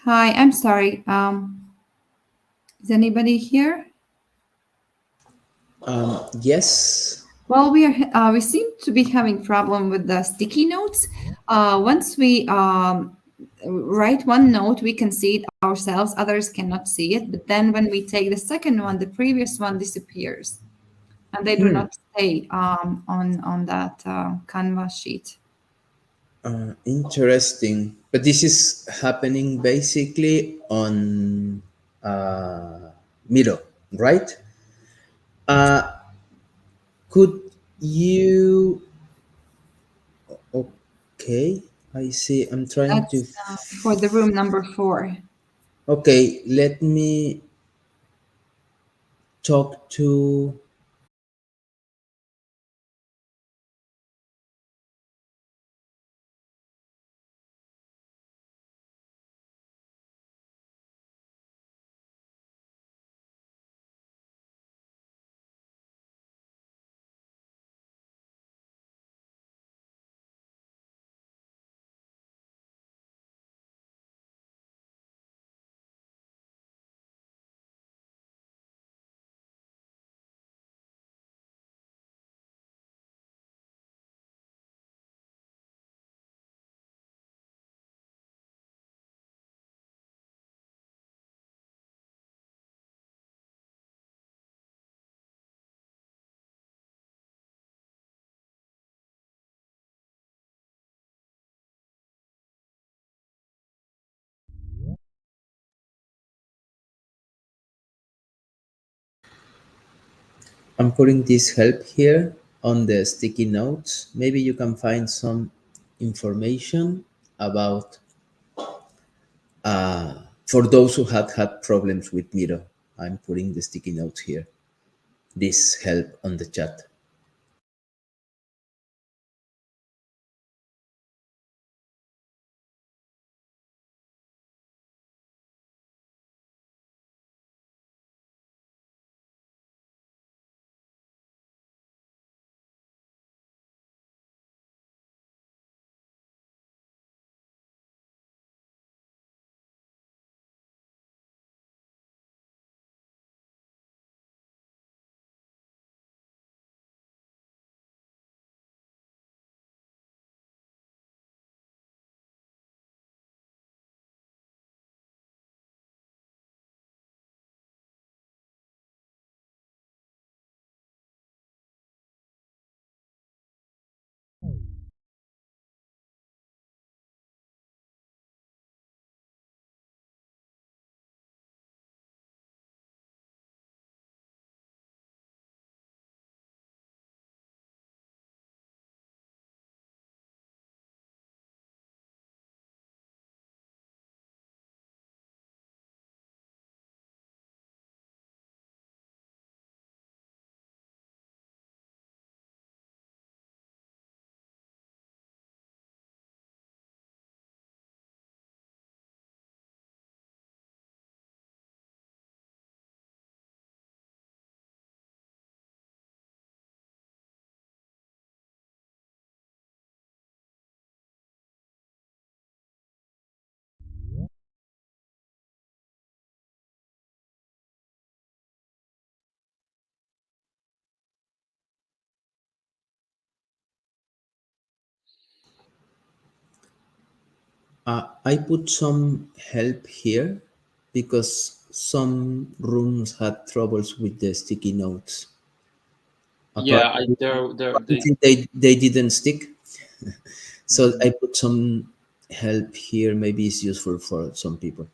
Hi, I'm sorry. Is anybody here? Yes. Well, we seem to be having problem with the sticky notes. Once we write one note, we can see it ourselves. Others cannot see it. But then when we take the second one, the previous one disappears, and they do not stay on that canvas sheet. Interesting. But this is happening basically on Miro, right? Uh, could you? Okay, I see. I'm trying to. That's for the room number 4. Okay, let me talk to. I'm putting this help here on the sticky notes. Maybe you can find some information about for those who had problems with Miro. I'm putting the sticky notes here. This help on the chat. I put some help here because some rooms had troubles with the sticky notes. Yeah, Apparently they didn't stick. So I put some help here. Maybe it's useful for some people.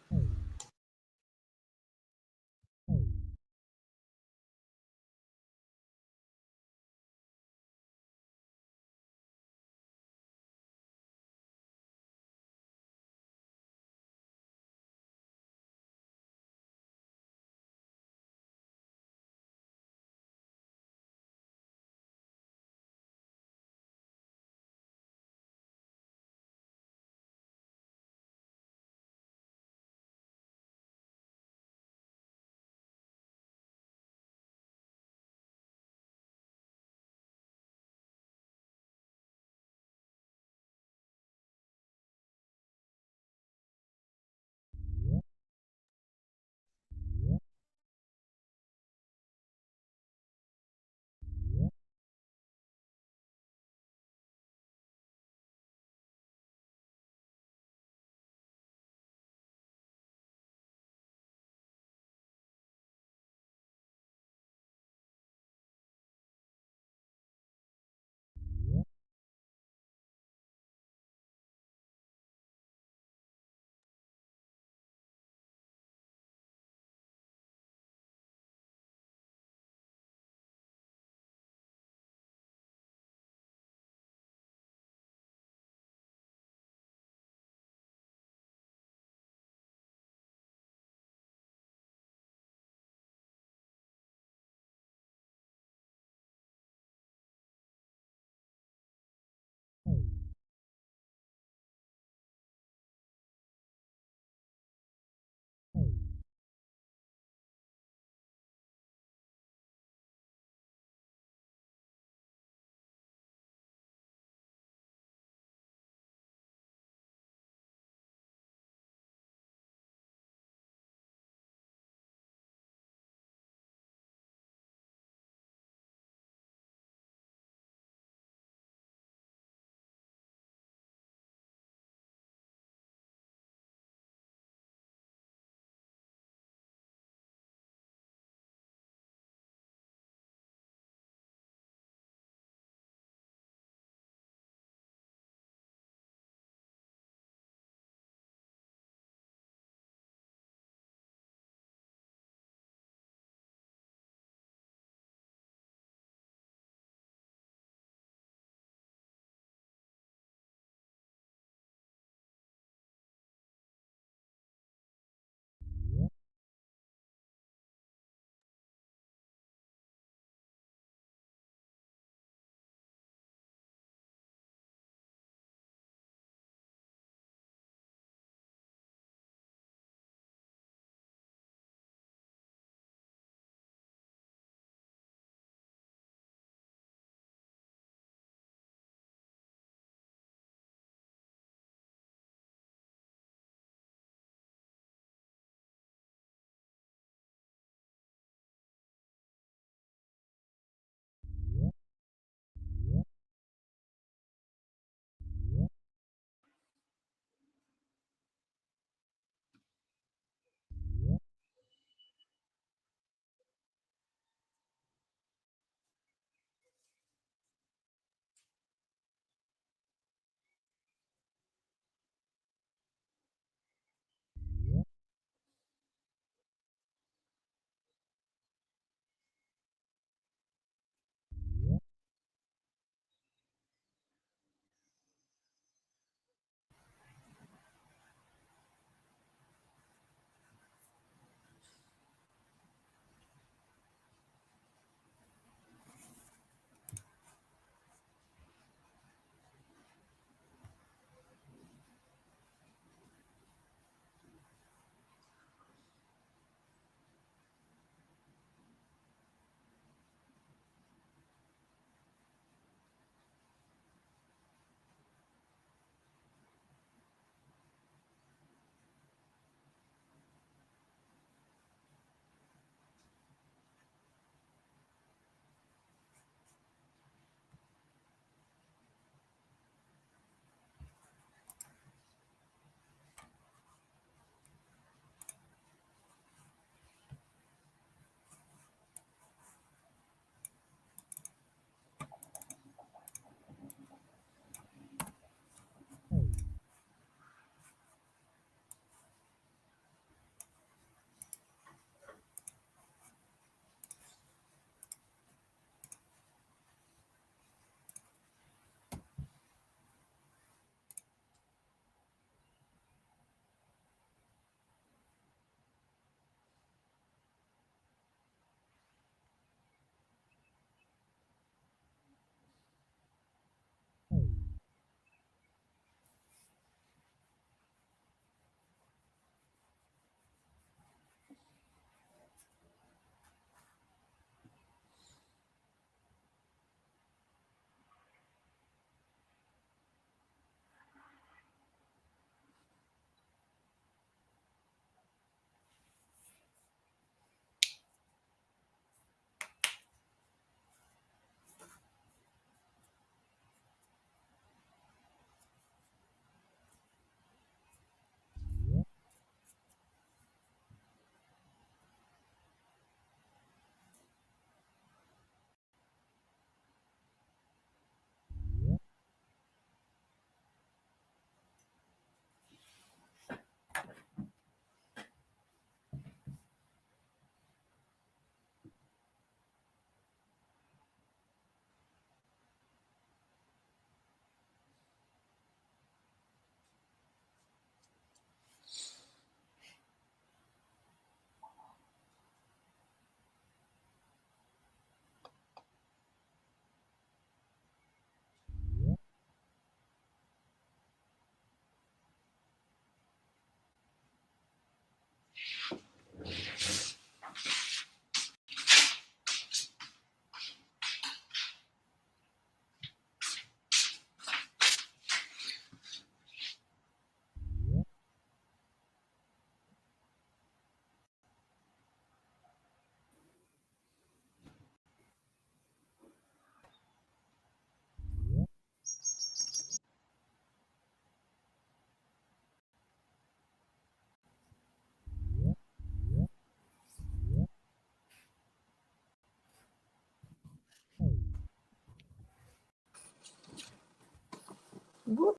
Vad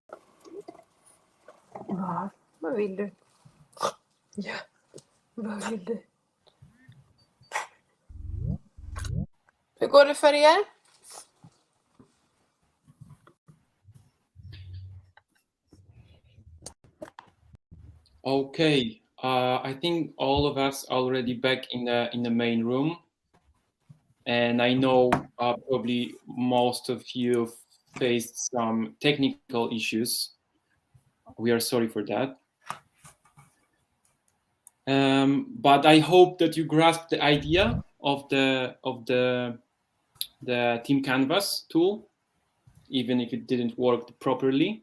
vill du? Ja, vad vill du? Hur går det för er? Okay, I think all of us already back in the main room, and I know probably most of you faced some technical issues. We are sorry for that, but I hope that you grasp the idea of the Team Canvas tool, even if it didn't work properly.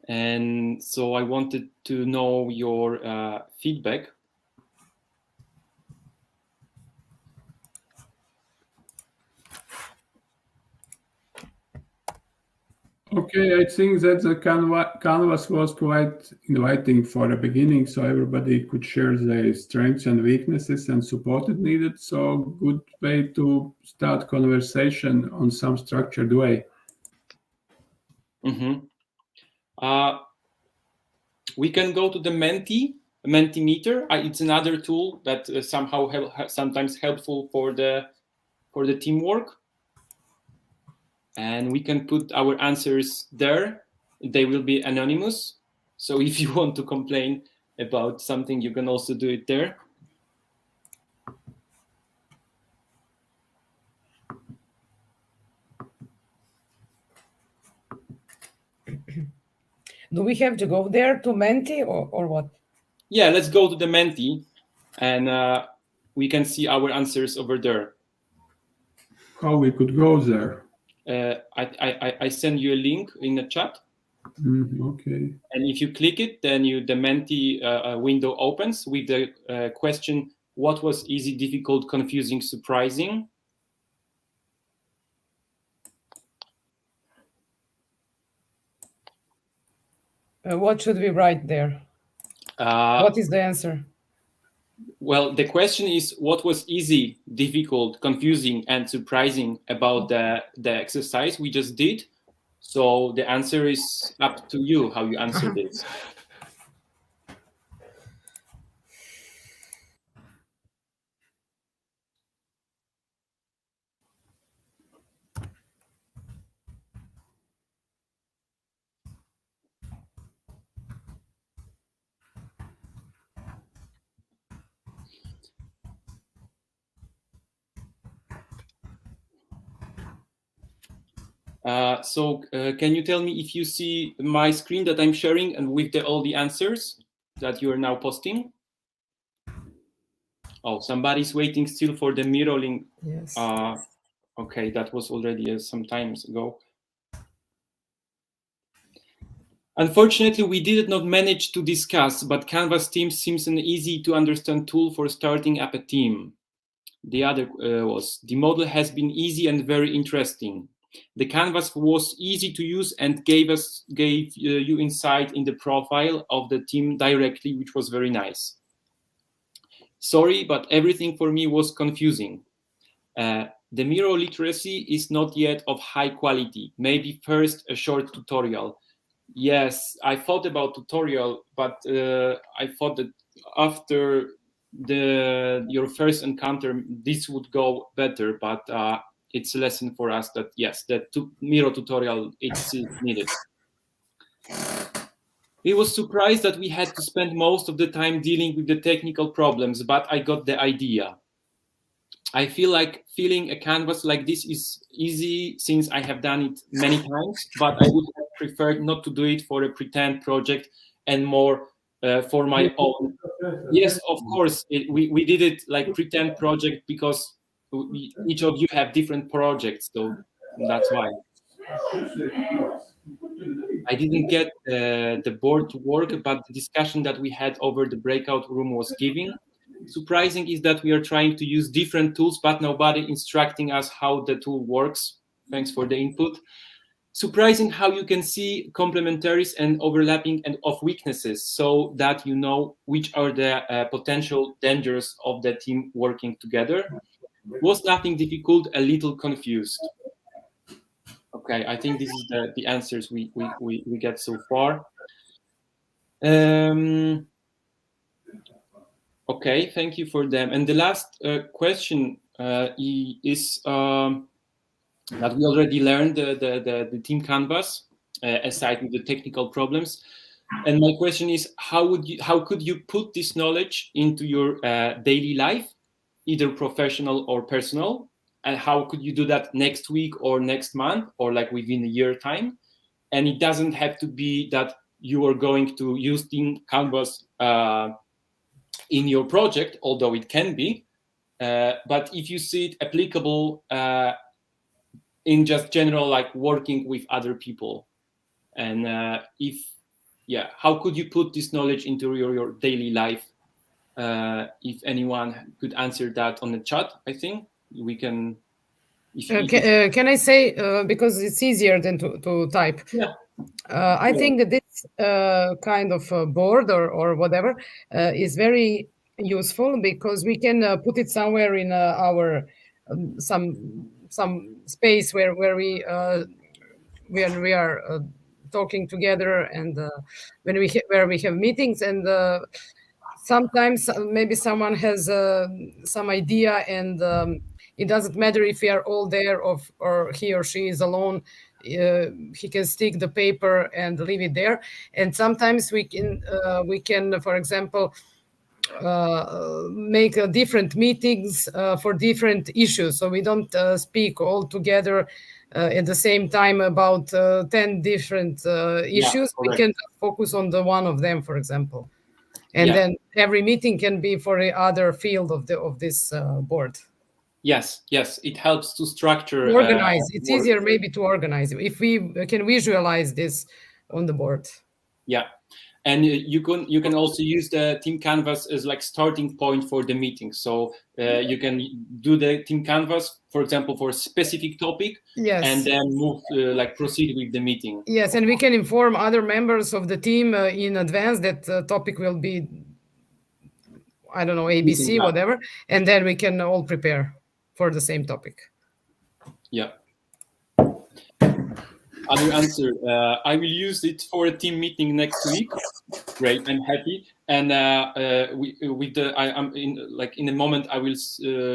And so I wanted to know your feedback. Okay, I think that the canvas was quite inviting for the beginning, so everybody could share their strengths and weaknesses and support if needed. So good way to start conversation on some structured way. Mm-hmm. We can go to the Mentimeter. It's another tool that somehow sometimes helpful for the teamwork. And we can put our answers there. They will be anonymous. So if you want to complain about something, you can also do it there. Do we have to go there to Menti or what? Yeah, let's go to the Menti, and we can see our answers over there. How we could go there? I send you a link in the chat. Okay. And if you click it, then the Menti window opens with the question, what was easy, difficult, confusing, surprising? What should we write there? What is the answer? Well, the question is, what was easy, difficult, confusing, and surprising about the exercise we just did? So the answer is up to you how you answer this. Can you tell me if you see my screen that I'm sharing and with all the answers that you are now posting? Oh, somebody's waiting still for the mirroring. Yes. Okay, that was already some times ago. Unfortunately, we did not manage to discuss, but Canvas Team seems an easy to understand tool for starting up a team. The other was, the model has been easy and very interesting. The Canvas was easy to use and gave you insight in the profile of the team directly, which was very nice. Sorry, but everything for me was confusing. The Miro literacy is not yet of high quality. Maybe first a short tutorial. Yes, I thought about tutorial, but I thought that after your first encounter, this would go better, but it's a lesson for us that yes, the Miro tutorial, it's needed. We was surprised that we had to spend most of the time dealing with the technical problems, but I got the idea. I feel like filling a canvas like this is easy since I have done it many times, but I would have preferred not to do it for a pretend project and more for my own. Yes, of course, we did it like pretend project because each of you have different projects, so that's why. I didn't get the board to work, but the discussion that we had over the breakout room was giving. Surprising is that we are trying to use different tools, but nobody instructing us how the tool works. Thanks for the input. Surprising how you can see complementaries and overlapping and of weaknesses so that you know which are the potential dangers of the team working together. Was nothing difficult, a little confused. Okay, I think this is the answers we get so far. Okay, thank you for them. And the last question is that we already learned the team canvas, aside from the technical problems. And my question is, how could you put this knowledge into your daily life, either professional or personal? And how could you do that next week or next month or like within a year time? And it doesn't have to be that you are going to use team canvas in your project, although it can be. But if you see it applicable in just general, like working with other people, and how could you put this knowledge into your daily life? If anyone could answer that on the chat, I think we can. Can I say, because it's easier than to type? Yeah. I think that this kind of board or whatever is very useful, because we can put it somewhere in our some space where we are talking together, and when where we have meetings, and sometimes maybe someone has some idea, and it doesn't matter if we are all there or he or she is alone. He can stick the paper and leave it there. And sometimes we can, for example, make different meetings for different issues, so we don't speak all together at the same time about 10 different issues. We can focus on the one of them, for example. And then every meeting can be for the other field of this board. Yes, it helps to structure. Organize. It's easier maybe to organize if we can visualize this on the board. Yeah, and you can also use the team canvas as like starting point for the meeting. So you can do the team canvas, for example, for a specific topic, and then move proceed with the meeting. Yes, and we can inform other members of the team in advance that topic will be, I don't know, ABC, whatever, and then we can all prepare for the same topic. Yeah. Other answer. I will use it for a team meeting next week. Great, I'm happy. And in a moment I will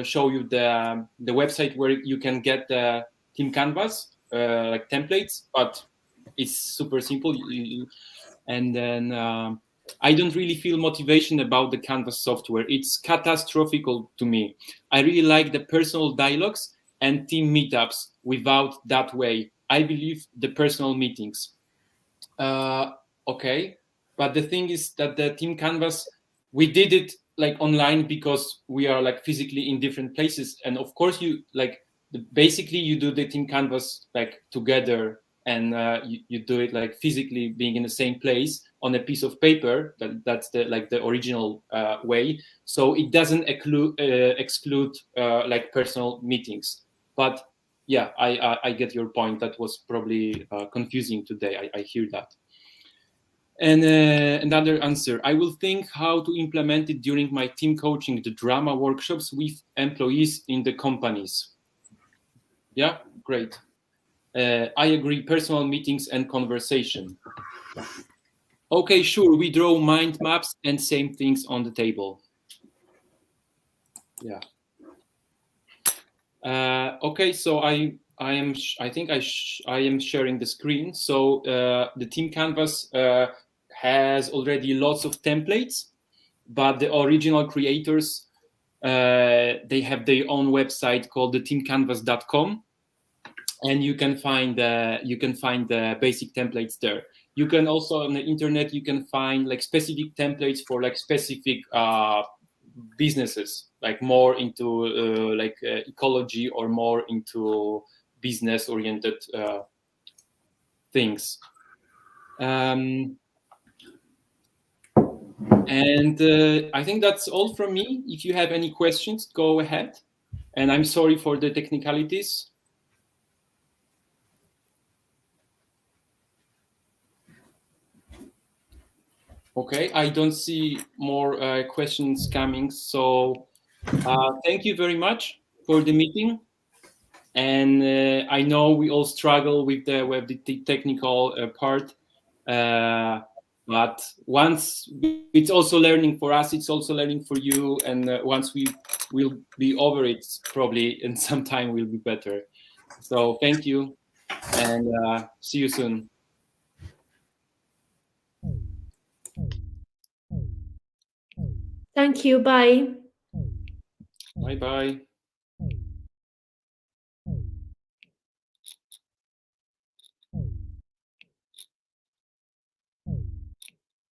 show you the website where you can get the team canvas like templates, but it's super simple. And then I don't really feel motivation about the Canvas software. It's catastrophic to me. I really like the personal dialogues and team meetups without that way. I believe the personal meetings. Okay, but the thing is that the team canvas, we did it like online because we are like physically in different places, and of course you basically you do the team canvas like together, and you do it like physically being in the same place on a piece of paper. That's the original way. So it doesn't exclude like personal meetings, but. Yeah, I get your point. That was probably confusing today. I hear that. And another answer. I will think how to implement it during my team coaching, the drama workshops with employees in the companies. Yeah, great. I agree, personal meetings and conversation. Okay, sure, we draw mind maps and same things on the table. Yeah. Okay, so I am sharing the screen. So the team canvas has already lots of templates, but the original creators they have their own website called theteamcanvas.com, and you can find the basic templates there. You can also on the internet you can find like specific templates for like specific businesses, like more into ecology or more into business oriented things. And I think that's all from me. If you have any questions, go ahead. And I'm sorry for the technicalities. Okay, I don't see more questions coming. So thank you very much for the meeting. And I know we all struggle with the technical part, but once it's also learning for us, it's also learning for you, and once we will be over it, probably in some time will be better. So thank you, and see you soon. Thank you. Bye. Bye bye.